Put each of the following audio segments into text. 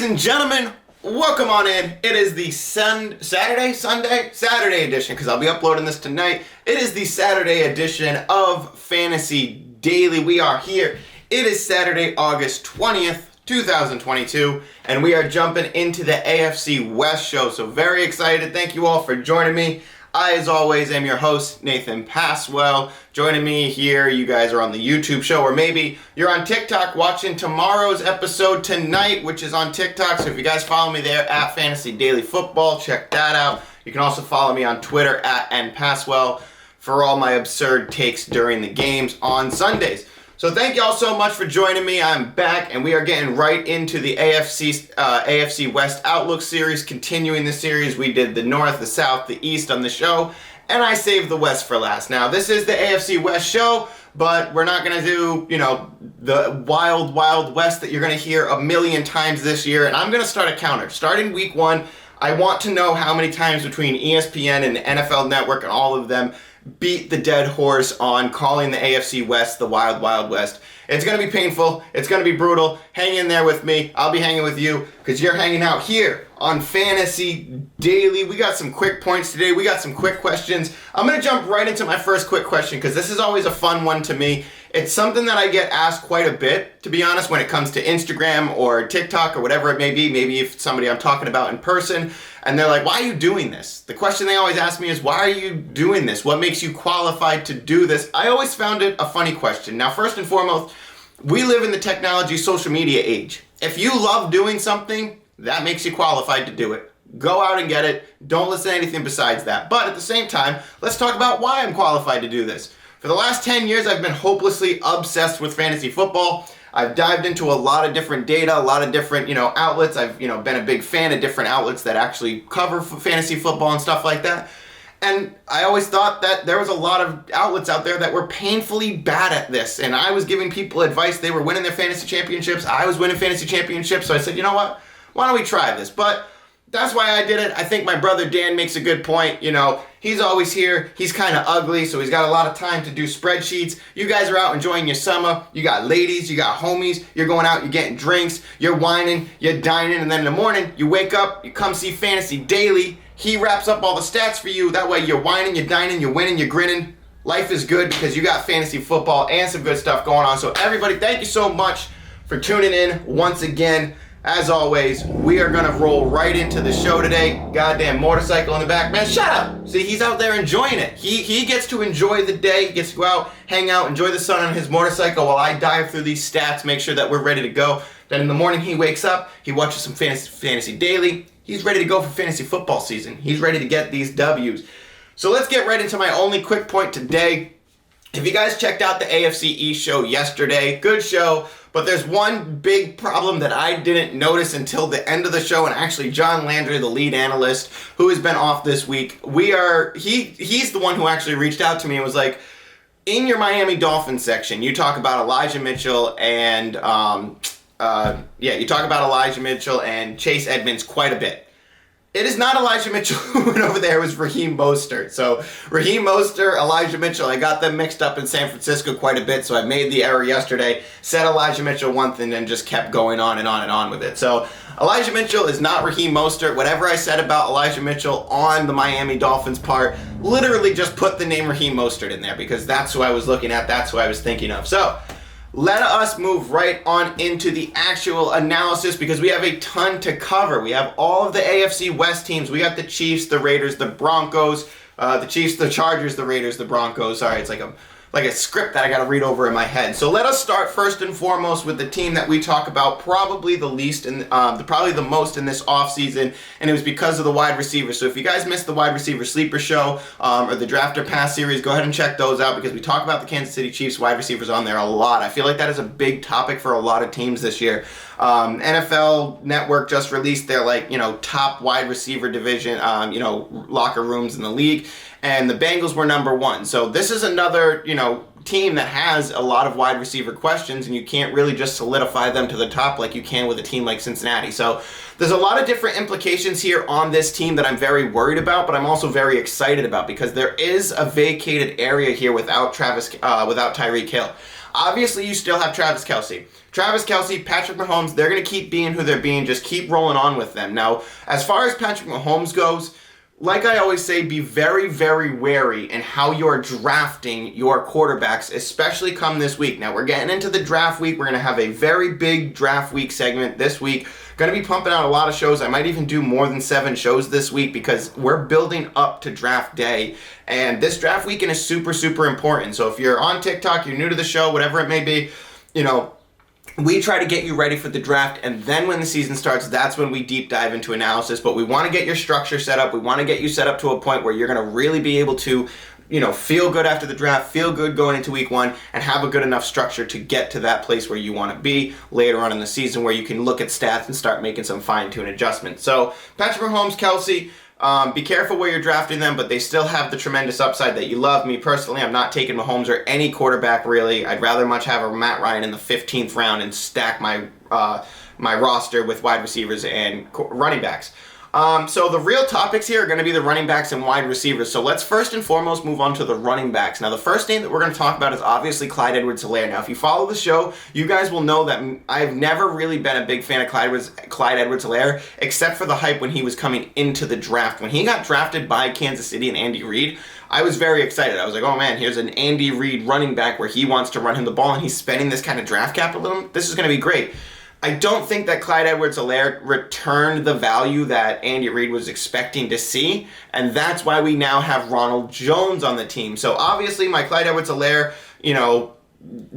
and gentlemen, welcome on in. It is the Saturday edition, because I'll be uploading this tonight. It is the Saturday edition of Fantasy Daily. We are here. It is Saturday, August 20th, 2022, and we are jumping into the AFC West show. So very excited. Thank you all for joining me. I, as always, am your host, NathanPaswell. Joining me here, you guys are on the YouTube show, or maybe you're on TikTok watching tomorrow's episode tonight, which is on TikTok. So if you guys follow me there at Fantasy Daily Football, check that out. You can also follow me on Twitter at NPaswell for all my absurd takes during the games on Sundays. So thank you all so much for joining me. I'm back, and we are getting right into the AFC West Outlook series. Continuing the series, we did the North, the South, the East on the show, and I saved the West for last. Now, this is the AFC West show, but we're not going to do, the wild, wild West that you're going to hear a million times this year, and I'm going to start a counter. Starting week one, I want to know how many times between ESPN and the NFL Network and all of them beat the dead horse on calling the AFC West the Wild Wild West. It's going to be painful. It's going to be brutal. Hang in there with me. I'll be hanging with you because you're hanging out here on Fantasy Daily. We got some quick points today. We got some quick questions. I'm going to jump right into my first quick question because this is always a fun one to me. It's something that I get asked quite a bit, to be honest, when it comes to Instagram or TikTok or whatever it may be. Maybe if it's somebody I'm talking about in person, and they're like, why are you doing this? The question they always ask me is, why are you doing this? What makes you qualified to do this? I always found it a funny question. Now, first and foremost, we live in the technology social media age. If you love doing something, that makes you qualified to do it. Go out and get it. Don't listen to anything besides that. But at the same time, let's talk about why I'm qualified to do this. For the last 10 years, I've been hopelessly obsessed with fantasy football. I've dived into a lot of different data, a lot of different, outlets. I've, been a big fan of different outlets that actually cover fantasy football and stuff like that. And I always thought that there was a lot of outlets out there that were painfully bad at this. And I was giving people advice. They were winning their fantasy championships. I was winning fantasy championships. So I said, you know what? Why don't we try this? But that's why I did it. I think my brother Dan makes a good point. He's always here. He's kind of ugly, so he's got a lot of time to do spreadsheets. You guys are out enjoying your summer. You got ladies, you got homies. You're going out, you're getting drinks, you're whining, you're dining, and then in the morning, you wake up, you come see Fantasy Daily. He wraps up all the stats for you. That way you're whining, you're dining, you're winning, you're grinning. Life is good because you got fantasy football and some good stuff going on. So everybody, thank you so much for tuning in once again. As always, we are going to roll right into the show today. Goddamn motorcycle in the back. Man, shut up! See, he's out there enjoying it. He gets to enjoy the day. He gets to go out, hang out, enjoy the sun on his motorcycle while I dive through these stats, make sure that we're ready to go. Then in the morning, he wakes up, he watches some Fantasy Daily. He's ready to go for fantasy football season. He's ready to get these W's. So let's get right into my only quick point today. If you guys checked out the AFC East show yesterday, good show, but there's one big problem that I didn't notice until the end of the show, and actually John Landry, the lead analyst, who has been off this week, he's the one who actually reached out to me and was like, in your Miami Dolphins section, you talk about Elijah Mitchell and Chase Edmonds quite a bit. It is not Elijah Mitchell who went over there. It was Raheem Mostert. So Raheem Mostert, Elijah Mitchell, I got them mixed up in San Francisco quite a bit, so I made the error yesterday, said Elijah Mitchell one thing, and just kept going on and on and on with it. So Elijah Mitchell is not Raheem Mostert. Whatever I said about Elijah Mitchell on the Miami Dolphins part, literally just put the name Raheem Mostert in there because that's who I was looking at, that's who I was thinking of. So let us move right on into the actual analysis because we have a ton to cover. We have all of the AFC West teams. We got the Chiefs, the Raiders, the Broncos, the Chiefs, the Chargers, the Raiders, the Broncos. Sorry, it's like a script that I got to read over in my head. So let us start first and foremost with the team that we talk about probably the least and probably the most in this offseason, and it was because of the wide receivers. So if you guys missed the wide receiver sleeper show or the draft or pass series, go ahead and check those out because we talk about the Kansas City Chiefs wide receivers on there a lot. I feel like that is a big topic for a lot of teams this year. NFL Network just released their top wide receiver division, locker rooms in the league, and the Bengals were number one. So this is another, team that has a lot of wide receiver questions, and you can't really just solidify them to the top like you can with a team like Cincinnati. So there's a lot of different implications here on this team that I'm very worried about, but I'm also very excited about because there is a vacated area here without Tyreek Hill. Obviously, you still have Travis Kelce. Travis Kelce, Patrick Mahomes, they're going to keep being who they're being. Just keep rolling on with them. Now, as far as Patrick Mahomes goes, like I always say, be very, very wary in how you're drafting your quarterbacks, especially come this week. Now, we're getting into the draft week. We're going to have a very big draft week segment this week. Going to be pumping out a lot of shows. I might even do more than 7 shows this week because we're building up to draft day. And this draft weekend is super, super important. So if you're on TikTok, you're new to the show, whatever it may be, we try to get you ready for the draft, and then when the season starts, that's when we deep dive into analysis. But we want to get your structure set up. We want to get you set up to a point where you're going to really be able to, feel good after the draft, feel good going into week 1, and have a good enough structure to get to that place where you want to be later on in the season, where you can look at stats and start making some fine-tune adjustments. So, Patrick Mahomes, Kelce, be careful where you're drafting them, but they still have the tremendous upside that you love. Me personally, I'm not taking Mahomes or any quarterback really. I'd rather much have a Matt Ryan in the 15th round and stack my roster with wide receivers and running backs. So the real topics here are going to be the running backs and wide receivers. So let's first and foremost move on to the running backs. Now, the first name that we're going to talk about is obviously Clyde Edwards-Helaire. Now, if you follow the show, you guys will know that I've never really been a big fan of Clyde Edwards-Helaire, except for the hype when he was coming into the draft. When he got drafted by Kansas City and Andy Reid, I was very excited. I was like, oh man, here's an Andy Reid running back where he wants to run him the ball and he's spending this kind of draft capital. This is going to be great. I don't think that Clyde Edwards-Helaire returned the value that Andy Reid was expecting to see, and that's why we now have Ronald Jones on the team. So obviously my Clyde Edwards-Helaire,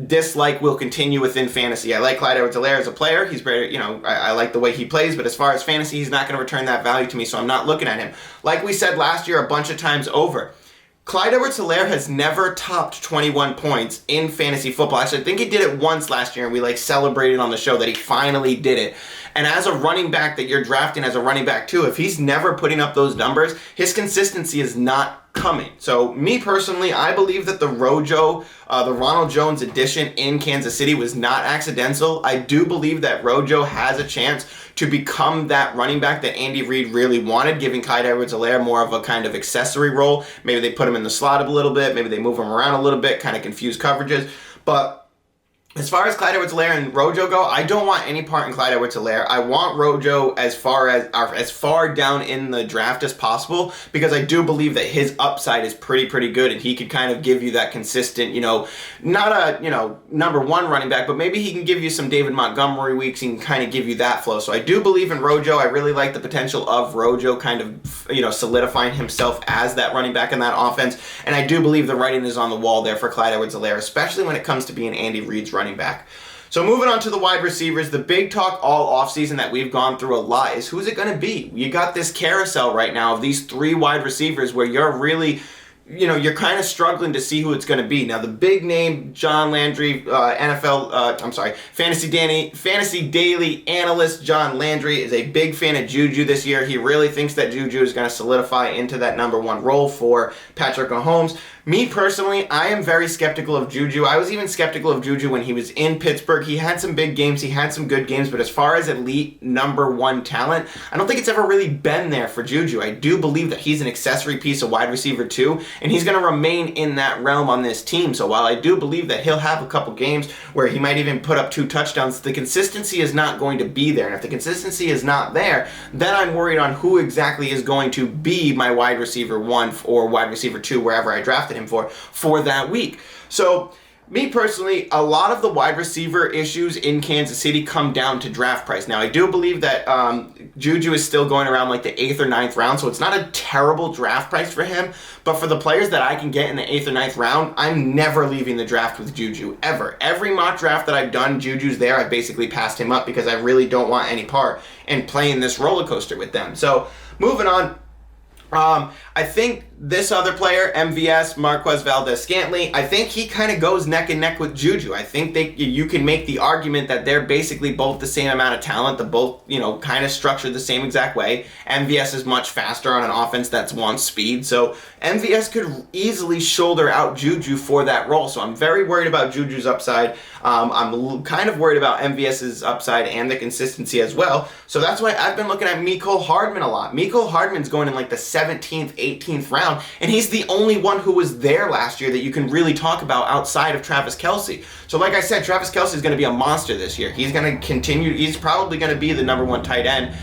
dislike will continue within fantasy. I like Clyde Edwards-Helaire as a player. He's very, I like the way he plays, but as far as fantasy, he's not going to return that value to me, so I'm not looking at him. Like we said last year a bunch of times over, Clyde Edwards-Helaire has never topped 21 points in fantasy football. Actually, I think he did it once last year, and we celebrated on the show that he finally did it. And as a running back that you're drafting as a running back too, if he's never putting up those numbers, his consistency is not coming. So me personally, I believe that the Ronald Jones addition in Kansas City was not accidental. I do believe that Rojo has a chance to become that running back that Andy Reid really wanted, giving Clyde Edwards-Helaire more of a kind of accessory role. Maybe they put him in the slot a little bit, maybe they move him around a little bit, kind of confuse coverages. But as far as Clyde Edwards-Helaire and Rojo go, I don't want any part in Clyde Edwards-Helaire. I want Rojo as far down in the draft as possible, because I do believe that his upside is pretty good, and he could kind of give you that consistent, not a, number 1 running back, but maybe he can give you some David Montgomery weeks. He can kind of give you that flow. So I do believe in Rojo. I really like the potential of Rojo kind of, solidifying himself as that running back in that offense. And I do believe the writing is on the wall there for Clyde Edwards-Helaire, especially when it comes to being Andy Reid's running back. So moving on to the wide receivers, the big talk all offseason that we've gone through a lot is who's it going to be? You got this carousel right now of these 3 wide receivers where you're really, you're kind of struggling to see who it's going to be. Now, the big name, John Landry, Fantasy Daily analyst John Landry is a big fan of Juju this year. He really thinks that Juju is going to solidify into that number 1 role for Patrick Mahomes. Me personally, I am very skeptical of Juju. I was even skeptical of Juju when he was in Pittsburgh. He had some big games, he had some good games, but as far as elite number 1 talent, I don't think it's ever really been there for Juju. I do believe that he's an accessory piece of wide receiver too, and he's going to remain in that realm on this team. So while I do believe that he'll have a couple games where he might even put up 2 touchdowns, the consistency is not going to be there. And if the consistency is not there, then I'm worried on who exactly is going to be my wide receiver 1 or wide receiver 2, wherever I drafted him for that week. So me personally, a lot of the wide receiver issues in Kansas City come down to draft price. Now, I do believe that Juju is still going around the 8th or 9th round, so it's not a terrible draft price for him. But for the players that I can get in the 8th or 9th round, I'm never leaving the draft with Juju, ever. Every mock draft that I've done, Juju's there. I basically passed him up because I really don't want any part in playing this roller coaster with them. So moving on. I think this other player, MVS, Marquez Valdes-Scantling, I think he kind of goes neck and neck with Juju. I think you can make the argument that they're basically both the same amount of talent. They're both, kind of structured the same exact way. MVS is much faster on an offense that's wants speed, so MVS could easily shoulder out Juju for that role. So I'm very worried about Juju's upside. I'm kind of worried about MVS's upside and the consistency as well. So that's why I've been looking at Mecole Hardman a lot. Mecole Hardman's going in the 17th, 18th round, and he's the only one who was there last year that you can really talk about outside of Travis Kelce. So like I said, Travis Kelce is going to be a monster this year. He's going to continue, he's probably going to be the number one tight end,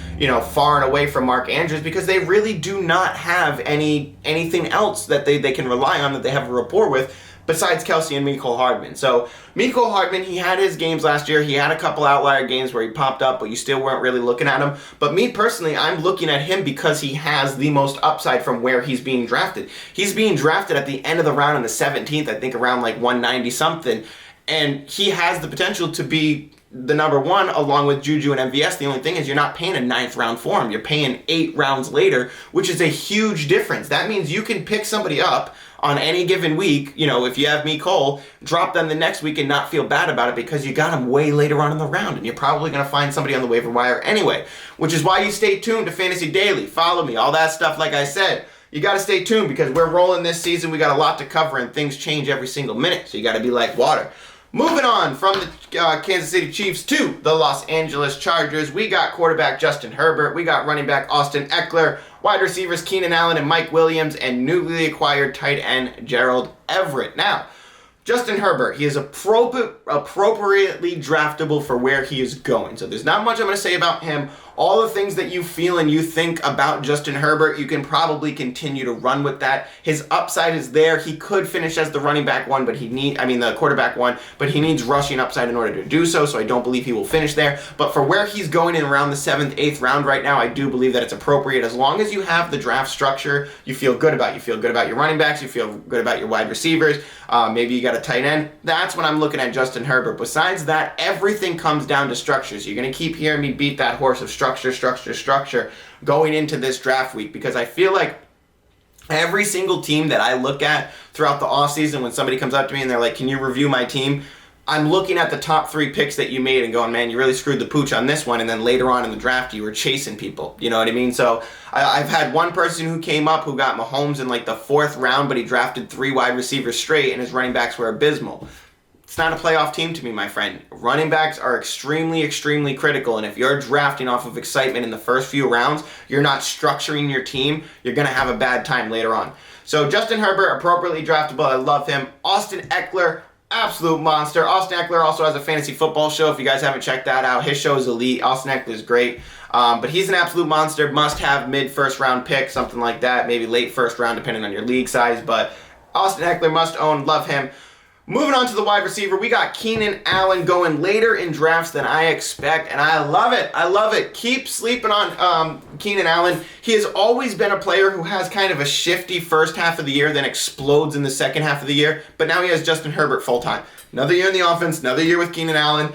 far and away from Mark Andrews, because they really do not have anything else that they can rely on, that they have a rapport with, besides Kelce and Mecole Hardman. So Mecole Hardman, he had his games last year. He had a couple outlier games where he popped up, but you still weren't really looking at him. But me personally, I'm looking at him because he has the most upside from where he's being drafted. He's being drafted at the end of the round in the 17th, I think around like 190 something. And he has the potential to be the number one along with Juju and MVS. The only thing is you're not paying a 9th round for him. You're paying 8 rounds later, which is a huge difference. That means you can pick somebody up on any given week, if you have Mecole, drop them the next week and not feel bad about it because you got them way later on in the round, and you're probably going to find somebody on the waiver wire anyway, which is why you stay tuned to Fantasy Daily. Follow me, all that stuff. Like I said, you got to stay tuned because we're rolling this season. We got a lot to cover, and things change every single minute, so you got to be like water. Moving on from the Kansas City Chiefs to the Los Angeles Chargers, we got quarterback Justin Herbert, we got running back Austin Eckler, wide receivers Keenan Allen and Mike Williams, and newly acquired tight end Gerald Everett. Now, Justin Herbert, he is appropriately draftable for where he is going. So there's not much I'm going to say about him. All the things that you feel and you think about Justin Herbert, you can probably continue to run with that. His upside is there. He could finish as the the quarterback one, but he needs rushing upside in order to do so, so I don't believe he will finish there. But for where he's going in around the 7th, 8th round right now, I do believe that it's appropriate. As long as you have the draft structure you feel good about. You feel good about your running backs, you feel good about your wide receivers, maybe you got a tight end. That's when I'm looking at Justin Herbert. Besides that, everything comes down to structure. So you're going to keep hearing me beat that horse of structure going into this draft week, because I feel like every single team that I look at throughout the offseason, when somebody comes up to me and they're like, can you review my team? I'm looking at the top 3 picks that you made and going, man, you really screwed the pooch on this one, and then later on in the draft you were chasing people. You know what I mean? So I've had one person who came up who got Mahomes in like the 4th round, but he drafted 3 wide receivers straight and his running backs were abysmal. It's not a playoff team to me, my friend. Running backs are extremely, extremely critical, and if you're drafting off of excitement in the first few rounds, you're not structuring your team, you're going to have a bad time later on. So Justin Herbert, appropriately draftable. I love him. Austin Eckler, absolute monster. Austin Eckler also has a fantasy football show. If you guys haven't checked that out, his show is elite. Austin Eckler is great. But he's an absolute monster. Must have mid-first round pick, something like that. Maybe late first round, depending on your league size. But Austin Eckler, must own. Love him. Moving on to the wide receiver, we got Keenan Allen going later in drafts than I expect, and I love it. I love it. Keep sleeping on Keenan Allen. He has always been a player who has kind of a shifty first half of the year, then explodes in the second half of the year, but now he has Justin Herbert full-time. Another year in the offense, another year with Keenan Allen.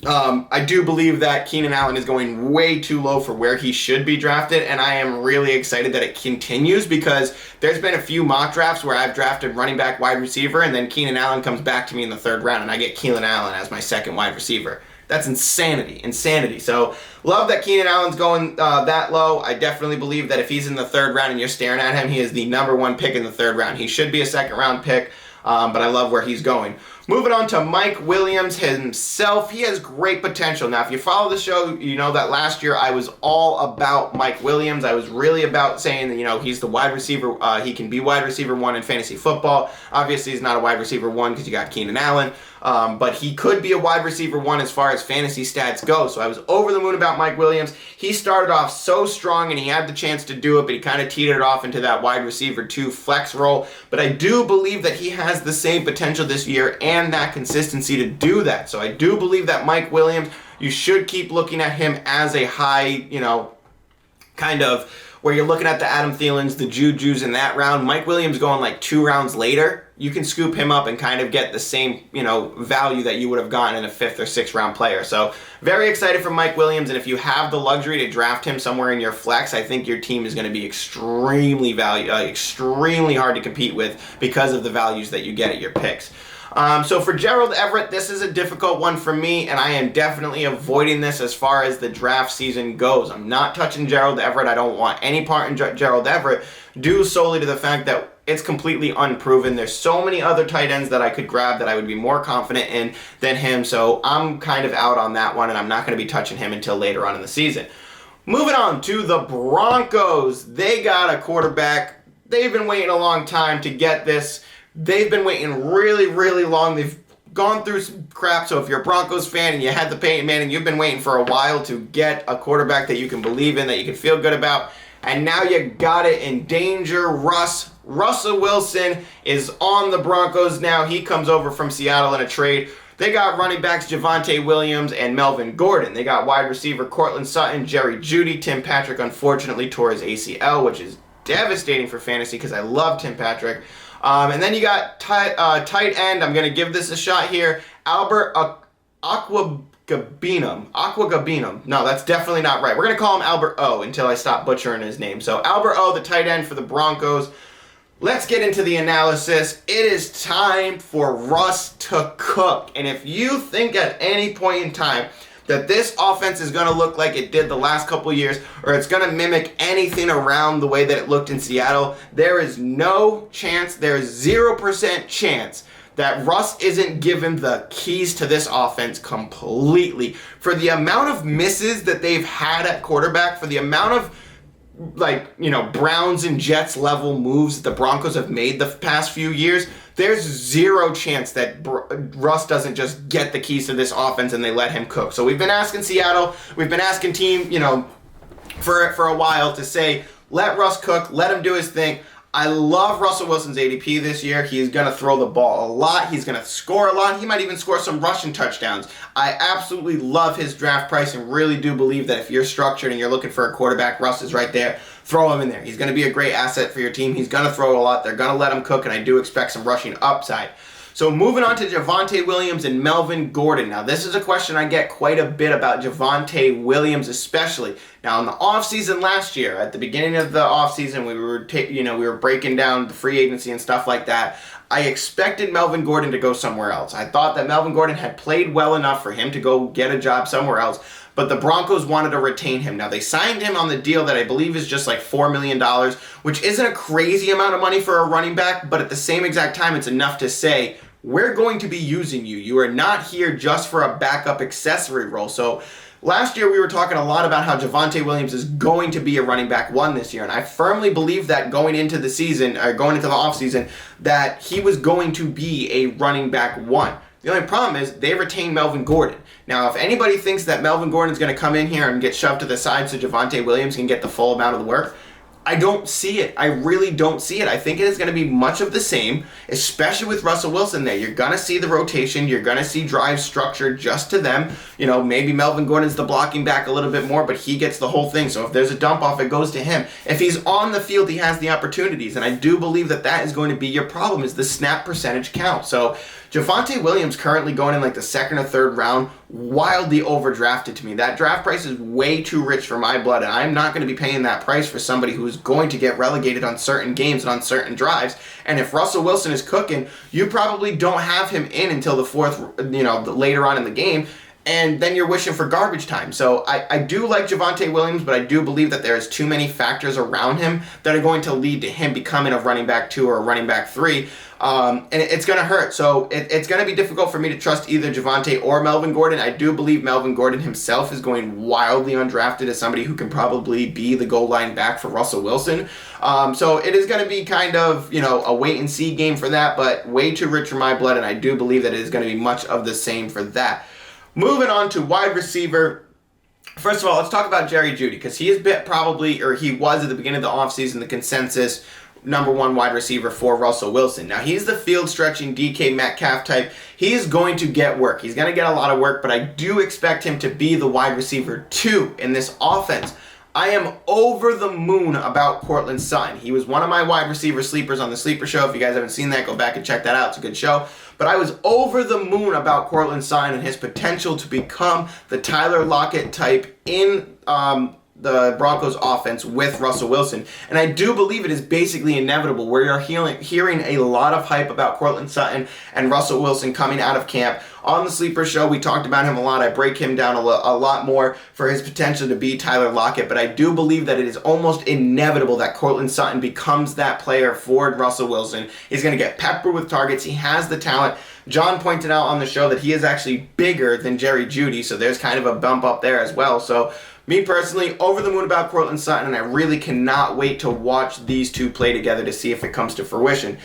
I do believe that Keenan Allen is going way too low for where he should be drafted, and I am really excited that it continues, because there's been a few mock drafts where I've drafted running back, wide receiver, and then Keenan Allen comes back to me in the 3rd round, and I get Keenan Allen as my second wide receiver. That's insanity. So love that Keenan Allen's going that low. I definitely believe that if he's in the 3rd round and you're staring at him, he is the number 1 pick in the 3rd round. He should be a 2nd round pick, but I love where he's going. Moving on to Mike Williams himself. He has great potential. Now, if you follow the show, you know that last year I was all about Mike Williams. I was really about saying that, he's the wide receiver. He can be wide receiver 1 in fantasy football. Obviously, he's not a wide receiver 1 because you got Keenan Allen. But he could be a wide receiver 1 as far as fantasy stats go. So I was over the moon about Mike Williams. He started off so strong and he had the chance to do it, but he kind of teetered off into that wide receiver 2 flex role. But I do believe that he has the same potential this year and that consistency to do that. So I do believe that Mike Williams, you should keep looking at him as a high, kind of where you're looking at the Adam Thielens, the Jujus in that round. Mike Williams going like 2 rounds later, you can scoop him up and kind of get the same, value that you would have gotten in a 5th or 6th round player. So very excited for Mike Williams, and if you have the luxury to draft him somewhere in your flex, I think your team is going to be extremely hard to compete with because of the values that you get at your picks. So for Gerald Everett, this is a difficult one for me, and I am definitely avoiding this as far as the draft season goes. I'm not touching Gerald Everett. I don't want any part in Gerald Everett, due solely to the fact that it's completely unproven. There's so many other tight ends that I could grab that I would be more confident in than him, so I'm kind of out on that one, and I'm not going to be touching him until later on in the season. Moving on to the Broncos. They got a quarterback. They've been waiting a long time to get this. They've been waiting really, really long. They've gone through some crap. So if you're a Broncos fan and you had the Peyton Manning, you've been waiting for a while to get a quarterback that you can believe in, that you can feel good about. And now you got it in danger. Russell Wilson is on the Broncos now. He comes over from Seattle in a trade. They got running backs Javonte Williams and Melvin Gordon. They got wide receiver Courtland Sutton, Jerry Jeudy. Tim Patrick unfortunately tore his ACL, which is devastating for fantasy because I love Tim Patrick. And then you got tight end. I'm going to give this a shot here. Albert Aquagabinum. No, that's definitely not right. We're going to call him Albert O until I stop butchering his name. So Albert O, the tight end for the Broncos. Let's get into the analysis. It is time for Russ to cook. And if you think at any point in time that this offense is going to look like it did the last couple years, or it's going to mimic anything around the way that it looked in Seattle, there is no chance, there is 0% chance that Russ isn't given the keys to this offense completely. For the amount of misses that they've had at quarterback, for the amount of Browns and Jets level moves that the Broncos have made the past few years, there's 0 chance that Russ doesn't just get the keys to this offense and they let him cook. So we've been asking Seattle, we've been asking team, for a while to say, let Russ cook, let him do his thing. I love Russell Wilson's ADP this year. He's going to throw the ball a lot. He's going to score a lot. He might even score some rushing touchdowns. I absolutely love his draft price and really do believe that if you're structured and you're looking for a quarterback, Russ is right there. Throw him in there. He's going to be a great asset for your team. He's going to throw a lot. They're going to let him cook, and I do expect some rushing upside. So moving on to Javonte Williams and Melvin Gordon. Now, this is a question I get quite a bit about Javonte Williams especially. Now, in the offseason last year, at the beginning of the offseason, we were breaking down the free agency and stuff like that. I expected Melvin Gordon to go somewhere else. I thought that Melvin Gordon had played well enough for him to go get a job somewhere else, but the Broncos wanted to retain him. Now, they signed him on the deal that I believe is just like $4 million, which isn't a crazy amount of money for a running back, but at the same exact time, it's enough to say, we're going to be using you. You are not here just for a backup accessory role. So last year we were talking a lot about how Javonte Williams is going to be a running back 1 this year, and I firmly believe that going into the offseason, that he was going to be a running back 1. The only problem is they retained Melvin Gordon. Now, if anybody thinks that Melvin Gordon is going to come in here and get shoved to the side so Javonte Williams can get the full amount of the work, I don't see it. I really don't see it. I think it is going to be much of the same, especially with Russell Wilson there. You're going to see the rotation. You're going to see drives structured just to them. Maybe Melvin Gordon's the blocking back a little bit more, but he gets the whole thing. So if there's a dump off, it goes to him. If he's on the field, he has the opportunities. And I do believe that that is going to be your problem, is the snap percentage count. So Javonte Williams currently going in like the 2nd or 3rd round, wildly overdrafted to me. That draft price is way too rich for my blood, and I'm not going to be paying that price for somebody who's going to get relegated on certain games and on certain drives. And if Russell Wilson is cooking, you probably don't have him in until the 4th, later on in the game, and then you're wishing for garbage time. So I do like Javonte Williams, but I do believe that there's too many factors around him that are going to lead to him becoming a running back 2 or a running back 3. And it's going to hurt. So it's going to be difficult for me to trust either Javonte or Melvin Gordon. I do believe Melvin Gordon himself is going wildly undrafted as somebody who can probably be the goal line back for Russell Wilson. So it is going to be kind of, a wait and see game for that, but way too rich for my blood, and I do believe that it is going to be much of the same for that. Moving on to wide receiver. First of all, let's talk about Jerry Jeudy, because he was at the beginning of the offseason the consensus number 1 wide receiver for Russell Wilson. Now, he's the field-stretching DK Metcalf type. He is going to get work. He's going to get a lot of work, but I do expect him to be the wide receiver 2 in this offense. I am over the moon about Courtland Sutton. He was one of my wide receiver sleepers on the Sleeper Show. If you guys haven't seen that, go back and check that out. It's a good show. But I was over the moon about Courtland Sutton and his potential to become the Tyler Lockett type in the Broncos offense with Russell Wilson. And I do believe it is basically inevitable. We are hearing a lot of hype about Courtland Sutton and Russell Wilson coming out of camp. On the Sleeper Show, we talked about him a lot. I break him down a lot more for his potential to be Tyler Lockett, but I do believe that it is almost inevitable that Courtland Sutton becomes that player for Russell Wilson. He's going to get peppered with targets. He has the talent. John pointed out on the show that he is actually bigger than Jerry Jeudy, so there's kind of a bump up there as well. So Me personally, over the moon about Courtland Sutton, and I really cannot wait to watch these two play together to see if it comes to fruition.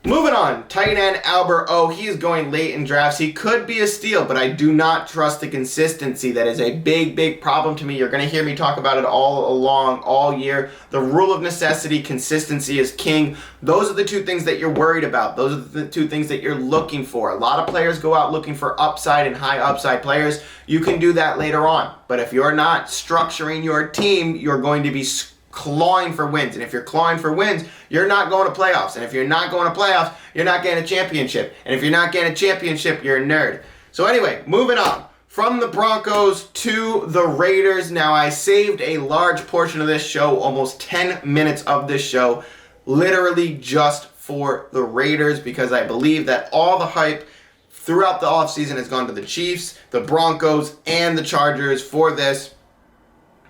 Moving on, tight end Albert O. He is going late in drafts. He could be a steal, but I do not trust the consistency. That is a big, big problem to me. You're going to hear me talk about it all along, all year. The rule of necessity, consistency is king. Those are the two things that you're worried about. Those are the two things that you're looking for. A lot of players go out looking for upside and high upside players. You can do that later on. But if you're not structuring your team, you're going to be clawing for wins. And if you're clawing for wins, you're not going to playoffs. And if you're not going to playoffs, you're not getting a championship. And if you're not getting a championship, you're a nerd. So anyway, moving on. From the Broncos to the Raiders. Now, I saved a large portion of this show, almost 10 minutes of this show, literally just for the Raiders, because I believe that all the hype throughout the offseason has gone to the Chiefs, the Broncos, and the Chargers for this.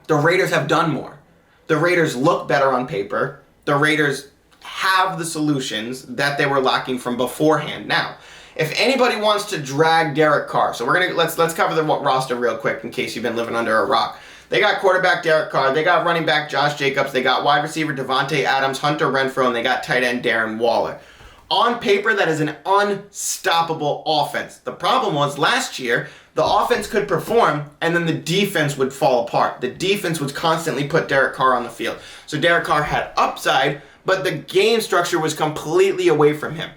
The Raiders have done more. The Raiders look better on paper. The Raiders have the solutions that they were lacking from beforehand. Now, if anybody wants to drag Derek Carr, so let's cover the roster real quick in case you've been living under a rock. They got quarterback Derek Carr, they got running back Josh Jacobs, they got wide receiver Devontae Adams, Hunter Renfrow, and they got tight end Darren Waller. On paper, that is an unstoppable offense. The problem was last year, the offense could perform, and then the defense would fall apart. The defense would constantly put Derek Carr on the field. So Derek Carr had upside, but the game structure was completely away from him.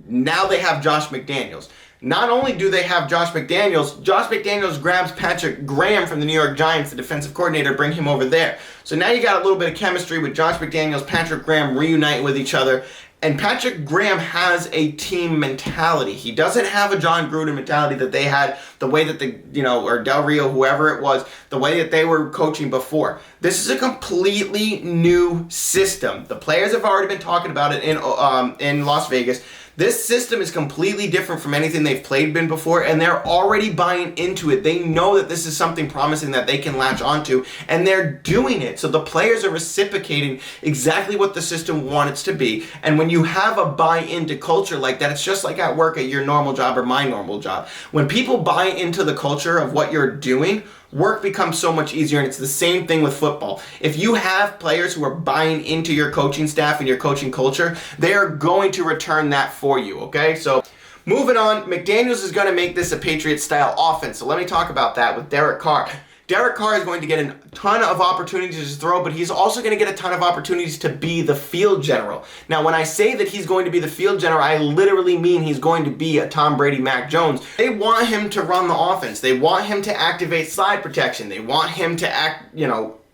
Now they have Josh McDaniels. Not only do they have Josh McDaniels grabs Patrick Graham from the New York Giants, the defensive coordinator, bring him over there. So now you got a little bit of chemistry with Josh McDaniels, Patrick Graham reunite with each other. And Patrick Graham has a team mentality. He doesn't have a John Gruden mentality that they had, the way that or Del Rio, whoever it was, the way that they were coaching before. This is a completely new system. The players have already been talking about it in Las Vegas. This system is completely different from anything they've been before, and they're already buying into it. They know that this is something promising that they can latch onto, and they're doing it. So the players are reciprocating exactly what the system wants it to be. And when you have a buy-in to culture like that, it's just like at work at your normal job or my normal job. When people buy into the culture of what you're doing, work becomes so much easier, and it's the same thing with football. If you have players who are buying into your coaching staff and your coaching culture, they are going to return that for you, okay? So moving on, McDaniels is going to make this a Patriot-style offense. So let me talk about that with Derek Carr. Derek Carr is going to get a ton of opportunities to throw, but he's also going to get a ton of opportunities to be the field general. Now, when I say that he's going to be the field general, I literally mean he's going to be a Tom Brady, Mac Jones. They want him to run the offense. They want him to activate slide protection. They want him to act,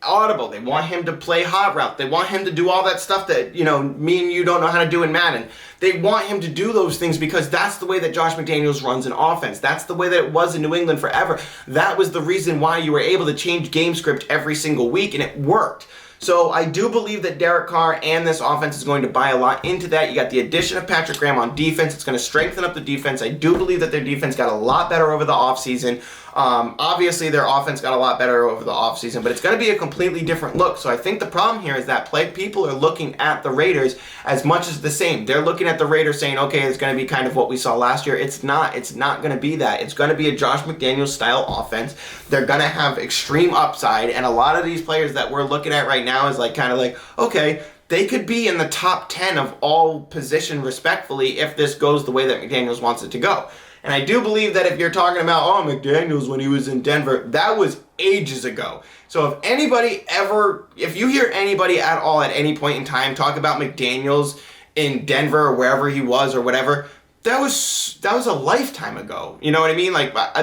audible. They want him to play hot route. They want him to do all that stuff that, me and you don't know how to do in Madden. They want him to do those things because that's the way that Josh McDaniels runs an offense. That's the way that it was in New England forever. That was the reason why you were able to change game script every single week, and it worked. So I do believe that Derek Carr and this offense is going to buy a lot into that. You got the addition of Patrick Graham on defense. It's going to strengthen up the defense. I do believe that their defense got a lot better over the offseason. Obviously, their offense got a lot better over the offseason, but it's going to be a completely different look. So I think the problem here is that people are looking at the Raiders as much as the same. They're looking at the Raiders saying, okay, it's going to be kind of what we saw last year. It's not. It's not going to be that. It's going to be a Josh McDaniels style offense. They're going to have extreme upside, and a lot of these players that we're looking at right now is okay, they could be in the top 10 of all position respectfully if this goes the way that McDaniels wants it to go. And I do believe that if you're talking about, McDaniels when he was in Denver, that was ages ago. So if you hear anybody at all at any point in time talk about McDaniels in Denver or wherever he was or whatever, that was a lifetime ago. You know what I mean?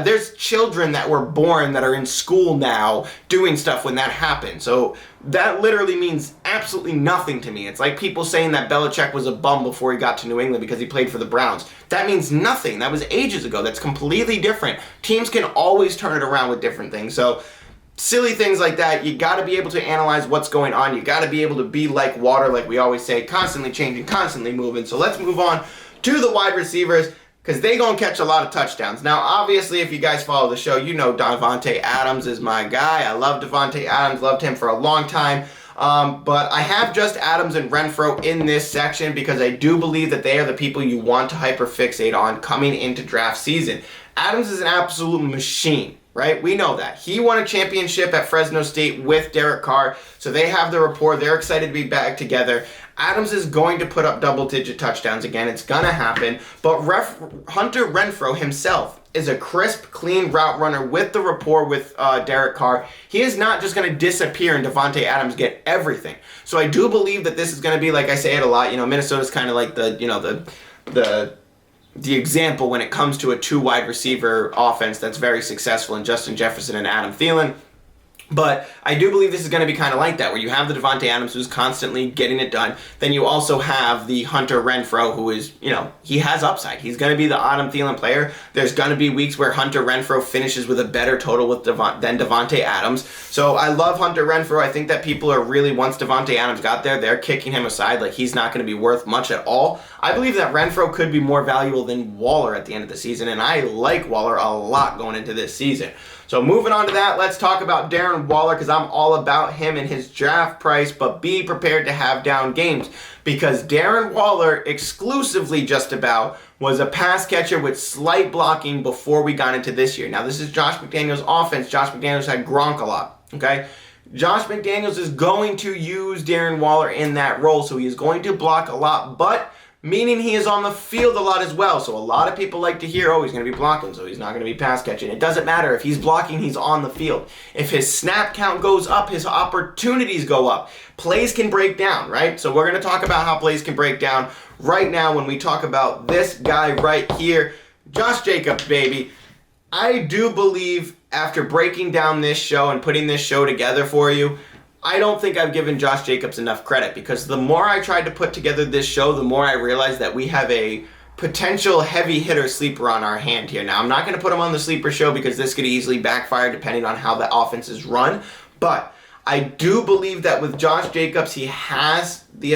There's children that were born that are in school now doing stuff when that happened. So that literally means absolutely nothing to me. It's like people saying that Belichick was a bum before he got to New England because he played for the Browns. That means nothing. That was ages ago. That's completely different. Teams can always turn it around with different things. So silly things like that, you got to be able to analyze what's going on. You got to be able to be like water, like we always say, constantly changing, constantly moving. So let's move on to the wide receivers, because they gonna catch a lot of touchdowns. Now, obviously, if you guys follow the show, you know Devontae Adams is my guy. I love Devontae Adams, loved him for a long time. But I have just Adams and Renfrow in this section because I do believe that they are the people you want to hyperfixate on coming into draft season. Adams is an absolute machine. right? We know that. He won a championship at Fresno State with Derek Carr, so they have the rapport. They're excited to be back together. Adams is going to put up double-digit touchdowns again. It's going to happen. But Hunter Renfrow himself is a crisp, clean route runner with the rapport with Derek Carr. He is not just going to disappear and Devontae Adams get everything. So I do believe that this is going to be, like I say it a lot, Minnesota's kind of like the example when it comes to a two wide receiver offense that's very successful in Justin Jefferson and Adam Thielen. But I do believe this is going to be kind of like that, where you have the Devontae Adams who's constantly getting it done. Then you also have the Hunter Renfrow who is, he has upside. He's going to be the Adam Thielen player. There's going to be weeks where Hunter Renfrow finishes with a better total than Devontae Adams. So I love Hunter Renfrow. I think that people are really, once Devontae Adams got there, they're kicking him aside. Like, he's not going to be worth much at all. I believe that Renfrow could be more valuable than Waller at the end of the season, and I like Waller a lot going into this season. So moving on to that, let's talk about Darren Waller, because I'm all about him and his draft price, but be prepared to have down games, because Darren Waller exclusively just about was a pass catcher with slight blocking before we got into this year. Now, this is Josh McDaniels' offense. Josh McDaniels had Gronk a lot, okay? Josh McDaniels is going to use Darren Waller in that role, so he is going to block a lot, but meaning he is on the field a lot as well. So a lot of people like to hear, oh, he's going to be blocking, so he's not going to be pass catching. It doesn't matter. If he's blocking, he's on the field. If his snap count goes up, his opportunities go up. Plays can break down, right? So we're going to talk about how plays can break down right now when we talk about this guy right here, Josh Jacobs, baby. I do believe, after breaking down this show and putting this show together for you, I don't think I've given Josh Jacobs enough credit, because the more I tried to put together this show, the more I realized that we have a potential heavy hitter sleeper on our hand here. Now, I'm not going to put him on the sleeper show because this could easily backfire depending on how the offense is run, but I do believe that with Josh Jacobs, he has the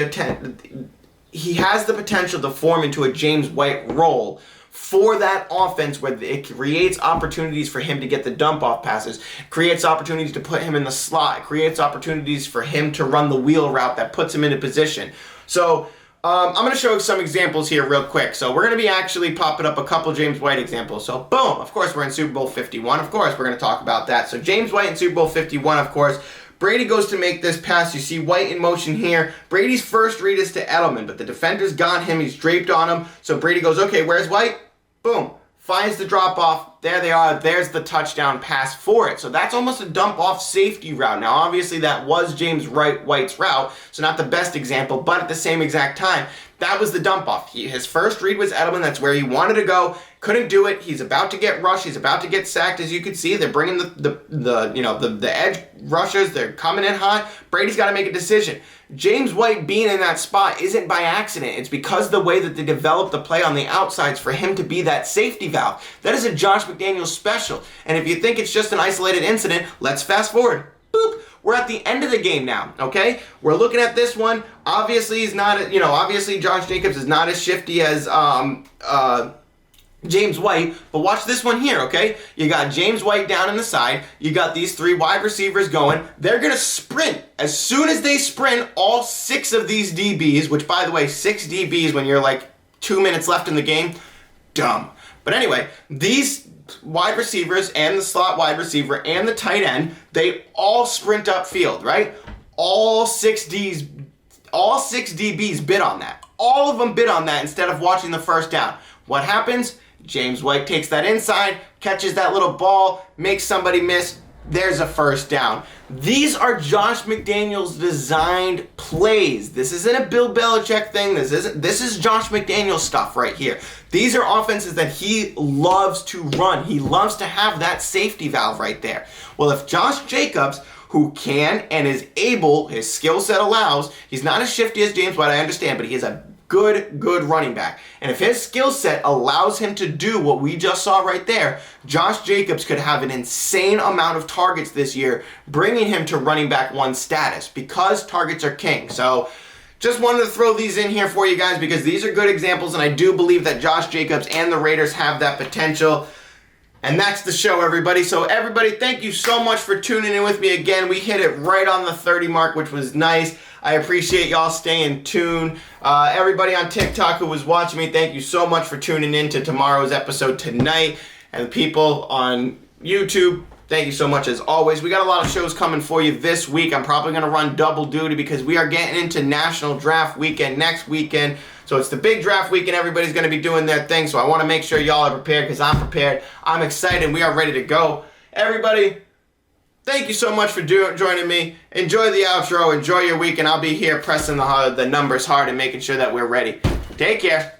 potential to form into a James White role for that offense, where it creates opportunities for him to get the dump-off passes, creates opportunities to put him in the slot, creates opportunities for him to run the wheel route that puts him into position. So I'm going to show some examples here real quick. So we're going to be actually popping up a couple James White examples. So boom, of course we're in Super Bowl 51. Of course we're going to talk about that. So James White in Super Bowl 51, of course. Brady goes to make this pass. You see White in motion here. Brady's first read is to Edelman, but the defender's got him. He's draped on him. So Brady goes, okay, where's White? Boom. Finds the drop-off. There they are. There's the touchdown pass for it. So that's almost a dump-off safety route. Now, obviously, that was James White's route, so not the best example, but at the same exact time, that was the dump-off. His first read was Edelman. That's where he wanted to go. Couldn't do it. He's about to get rushed. He's about to get sacked, as you can see. They're bringing the edge rushers. They're coming in hot. Brady's got to make a decision. James White being in that spot isn't by accident. It's because the way that they developed the play on the outsides for him to be that safety valve. That is a Josh McDaniels special. And if you think it's just an isolated incident, let's fast forward. Boop. We're at the end of the game now, okay? We're looking at this one. Obviously, obviously Josh Jacobs is not as shifty as James White, but watch this one here, okay? You got James White down in the side. You got these three wide receivers going. They're going to sprint. As soon as they sprint, all six of these DBs, which, by the way, 6 DBs when you're like 2 minutes left in the game, dumb. But anyway, these wide receivers and the slot wide receiver and the tight end, they all sprint upfield, right? All six DBs bid on that. All of them bid on that instead of watching the first down. What happens? James White takes that inside, catches that little ball, makes somebody miss. There's a first down. These are Josh McDaniels designed plays. This isn't a Bill Belichick thing. This is Josh McDaniels stuff right here. These are offenses that he loves to run. He loves to have that safety valve right there. Well, if Josh Jacobs, who can and is able, his skill set allows, he's not as shifty as James White, I understand, but he is a good running back. And if his skill set allows him to do what we just saw right there, Josh Jacobs could have an insane amount of targets this year, bringing him to running back 1 status, because targets are king. So just wanted to throw these in here for you guys because these are good examples, and I do believe that Josh Jacobs and the Raiders have that potential. And that's the show, everybody. So everybody, thank you so much for tuning in with me again. We hit it right on the 30 mark, which was nice. I appreciate y'all staying tuned. Everybody on TikTok who was watching me, thank you so much for tuning in to tomorrow's episode tonight. And people on YouTube, thank you so much as always. We got a lot of shows coming for you this week. I'm probably going to run double duty because we are getting into National Draft Weekend next weekend. So it's the big draft weekend. Everybody's going to be doing their thing. So I want to make sure y'all are prepared because I'm prepared. I'm excited. We are ready to go. Everybody, thank you so much for joining me. Enjoy the outro. Enjoy your week. And I'll be here pressing the numbers hard and making sure that we're ready. Take care.